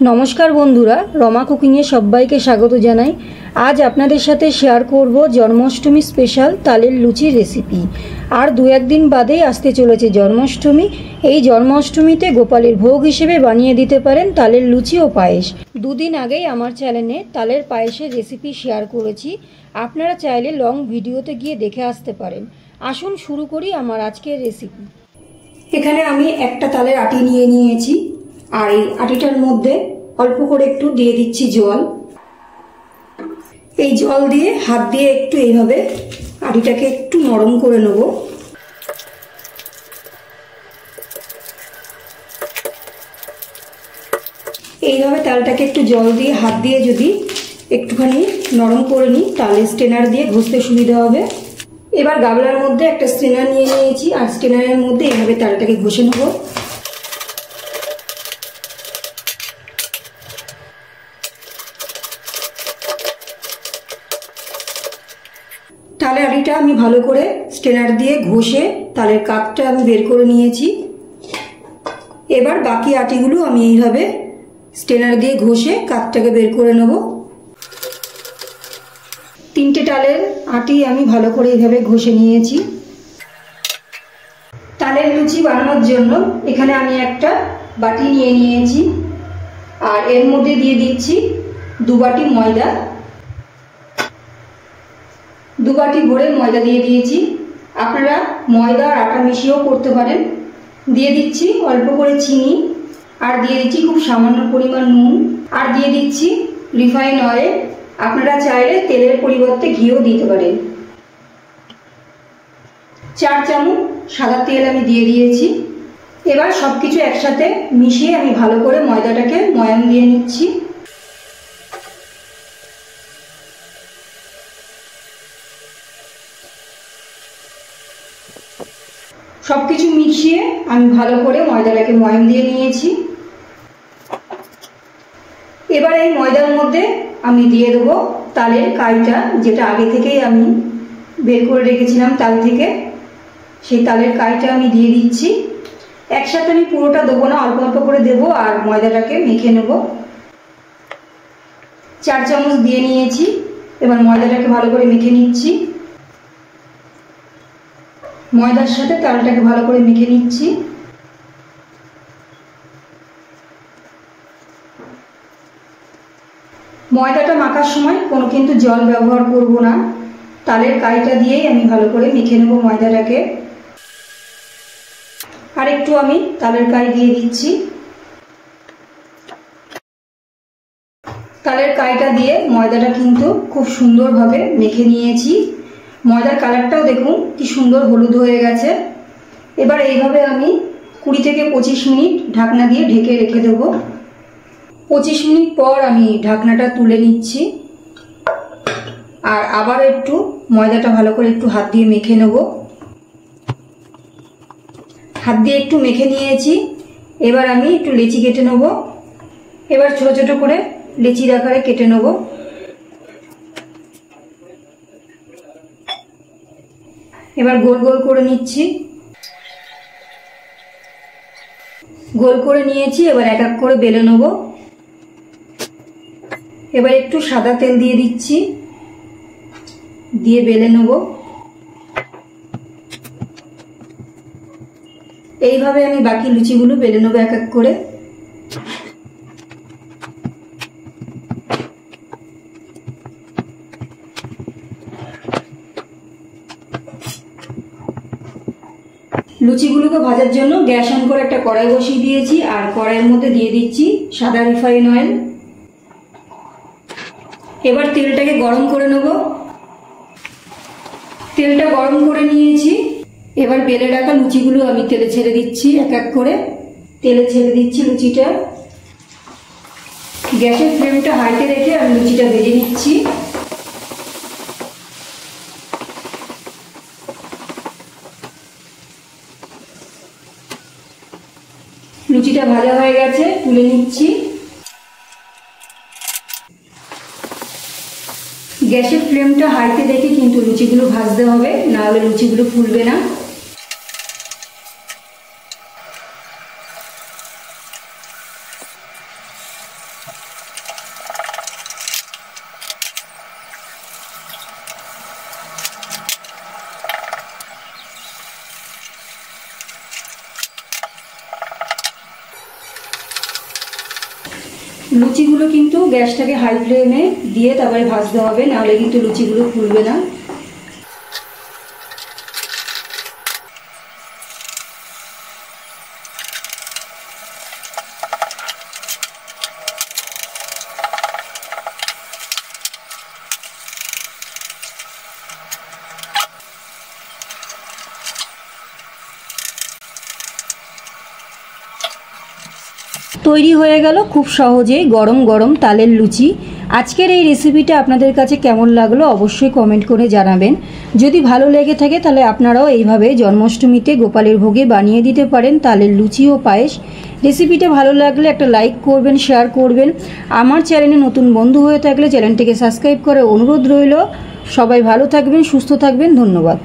नमस्कार बंधुरा रमा कुकिंगे सबाइके स्वागत जानाई। आज आपनादेर साथे शेयर करब जन्माष्टमी स्पेशल तालेर लुचिर रेसिपि। और दो एक दिन बादेई आसते चलेছে जन्माष्टमी। এই जन्माष्टमीते गोपालेर भोग हिसेबे बानिয়ে दिते पारेन तालेर लुचि और पायेस। दुदिन आगेई आमार चैनेले तालेर पायेसेर रेसिपि शेयर करेছি, आपनारा चाइले लंग भिडियोते गिये देखे आसते पारेन। आसुन शुरू करी आमार आजकेर रेसिपि। एखाने आमि एकटा तालेर आटी निये निয়েছি और এই আটিটার মধ্যে অল্প করে একটু দিয়ে দিচ্ছি জল। এই জল দিয়ে হাত দিয়ে একটু এইভাবে আটিটাকে একটু নরম করে নেব। এইভাবে তালটাকে একটু জল দিয়ে হাত দিয়ে যদি একটুখানি নরম করে নিই তাহলে স্ট্রেনার দিয়ে ঘষতে সুবিধা হবে। এবার গামলার মধ্যে একটা স্ট্রেনার নিয়ে নিয়েছি আর স্ট্রেনারের মধ্যে এইভাবে তালটাকে ঘষে নেব। तालेर आटिटा आमी भालो करे स्ट्रेनार दिए घषे तालेर कापटा आमी बेर करे निয়েছি। एबार बाकी आटिगुलो आमी এইভাবে स्ट्रेनार दिए घषे कापटाके बेर करे नेब। तीनटे तालेर आटी आमी भालो करे এইভাবে घषे নিয়েছি। तालेर लुचि बानाনোর জন্য এখানে আমি একটা বাটি নিয়ে নিয়েছি আর এর মধ্যে দিয়ে দিচ্ছি 2 বাটি ময়দা। 2 বাটি ভরে ময়দা দিয়ে দিয়েছি। আপনারা ময়দা আর আটা মিশিয়েও করতে পারেন। দিয়ে দিচ্ছি অল্প করে চিনি আর দিয়ে দিচ্ছি খুব সামান্য পরিমাণ নুন আর দিয়ে দিচ্ছি রিফাইন অয়েল। আপনারা চাইলে তেলের পরিবর্তে ঘিও দিতে পারেন। 4 চামচ সাদা তেল আমি দিয়ে দিয়েছি। এবার সবকিছু একসাথে মিশিয়ে আমি ভালো করে ময়দাটাকে ময়ান দিয়ে নিচ্ছি। सबकिछु मिशिए आमी भालो करे मयदाटाके मयान दिए निয়েছি। এবার এই ময়দার মধ্যে আমি দিয়ে দেব তালের কাইটা, যেটা আগে থেকেই আমি বের করে রেখেছিলাম তাল থেকে। সেই তালের কাইটা আমি দিয়ে দিচ্ছি। একসাথে আমি পুরোটা দেব না, অল্প অল্প করে দেব আর ময়দাটাকে মেখে নেব। 4 চামচ দিয়ে নিয়েছি। এবার ময়দাটাকে ভালো করে মেখে নিচ্ছি। ময়দার সাথে তালটাকে ভালো করে মেখে নিচ্ছি। ময়দাটা মাখার সময় কোনো কিন্তু জল ব্যবহার করব না, তালের কাইটা দিয়েই আমি ভালো করে মেখে নেব ময়দাটাকে। আর একটু আমি তালের কাই দিয়ে দিচ্ছি। তালের কাইটা দিয়ে ময়দাটা কিন্তু খুব সুন্দরভাবে মেখে নিয়েছি। ময়দার কালারটাও দেখুন কি সুন্দর হলুদ হয়ে গেছে। এবার এইভাবে আমি 20 থেকে 25 মিনিট ঢাকনা দিয়ে ঢেকে রেখে দেব। 25 মিনিট পর আমি ঢাকনাটা তুলে নিচ্ছি আর আবার একটু ময়দাটা ভালো করে একটু হাত দিয়ে মেখে নেব। হাত দিয়ে একটু মেখে নিয়েছি। এবার আমি একটু লেচি কেটে নেব। এবার ছোট ছোট করে লেচির আকারে কেটে নেব। এবার গোল গোল করে নিচ্ছি। গোল করে নিয়েছি। এবার এক এক করে বেলে নেব। এবার একটু সাদা তেল দিয়ে দিচ্ছি, দিয়ে বেলে নেব। এইভাবে আমি বাকি লুচিগুলো বেলে নেব এক এক করে। লুচিগুলোকে ভাজার জন্য গ্যাস অন করে একটা কড়াই বসিয়ে দিয়েছি আর কড়াইয়ের মধ্যে দিয়ে দিচ্ছি সাদা রিফাইন অয়েল। এবার তেলটাকে গরম করে নেব। তেলটা গরম করে নিয়েছি। এবার বেলে রাখা লুচিগুলো আমি তেলে ছেড়ে দিচ্ছি এক এক করে। তেলে ছেড়ে দিচ্ছি লুচিটা। গ্যাসের ফ্লেমটা হাইতে রেখে আমি লুচিটা ভেজে নিচ্ছি। লুচিটা ভাজা হয়ে গেছে, তুলে নিচ্ছি। গ্যাসের ফ্লেমটা হাইতে রেখে কিন্তু লুচিগুলো ভাজতে হবে, না হলে লুচিগুলো ফুলবে না। লুচিগুলো কিন্তু গ্যাসটাকে হাই ফ্লেমে দিয়ে তারপরে ভাজতে হবে, নাহলে কিন্তু লুচিগুলো ফুলবে না। তৈরি হয়ে গেল খুব সহজেই গরম গরম তালের লুচি। আজকের এই রেসিপিটা আপনাদের কাছে কেমন লাগলো অবশ্যই কমেন্ট করে জানাবেন। যদি ভালো লেগে থাকে তাহলে আপনারাও এইভাবে জন্মাষ্টমীতে গোপালের ভোগে বানিয়ে দিতে পারেন তালের লুচি ও পায়েস। রেসিপিটা ভালো লাগলে একটা লাইক করবেন, শেয়ার করবেন। আমার চ্যানেলে নতুন বন্ধু হয়ে থাকলে চ্যানেলটিকে সাবস্ক্রাইব করে অনুরোধ রইল। সবাই ভালো থাকবেন, সুস্থ থাকবেন, ধন্যবাদ।